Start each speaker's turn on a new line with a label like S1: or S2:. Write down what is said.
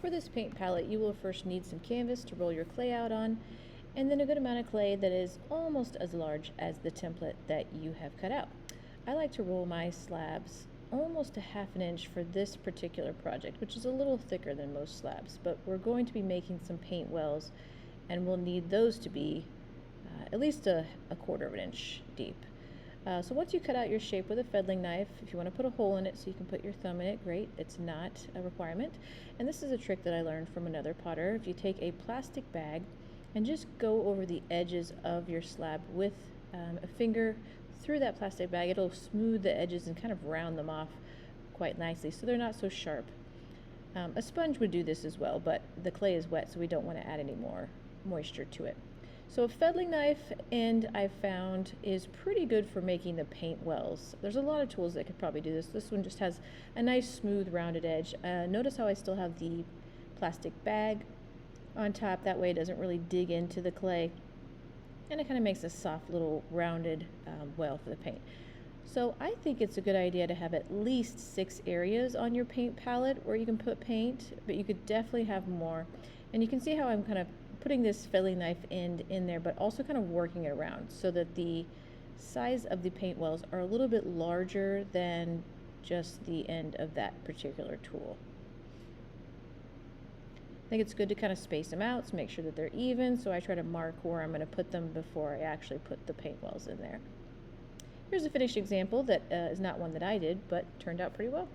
S1: For this paint palette, you will first need some canvas to roll your clay out on, and then a good amount of clay that is almost as large as the template that you have cut out. I like to roll my slabs almost a half an inch for this particular project, which is a little thicker than most slabs, but we're going to be making some paint wells, and we'll need those to be at least a quarter of an inch deep. So once you cut out your shape with a fettling knife, if you want to put a hole in it so you can put your thumb in it, great. It's not a requirement. And this is a trick that I learned from another potter. If you take a plastic bag and just go over the edges of your slab with a finger through that plastic bag, it'll smooth the edges and kind of round them off quite nicely so they're not so sharp. A sponge would do this as well, but the clay is wet, so we don't want to add any more moisture to it. So a fettling knife end I've found is pretty good for making the paint wells. There's a lot of tools that could probably do this. This one just has a nice smooth rounded edge. Notice how I still have the plastic bag on top. That way it doesn't really dig into the clay, and it kind of makes a soft little rounded well for the paint. So I think it's a good idea to have at least 6 areas on your paint palette where you can put paint, but you could definitely have more. And you can see how I'm kind of putting this fettling knife end in there, but also kind of working it around so that the size of the paint wells are a little bit larger than just the end of that particular tool. I think it's good to kind of space them out to make sure that they're even, so I try to mark where I'm going to put them before I actually put the paint wells in there. Here's a finished example that is not one that I did, but turned out pretty well.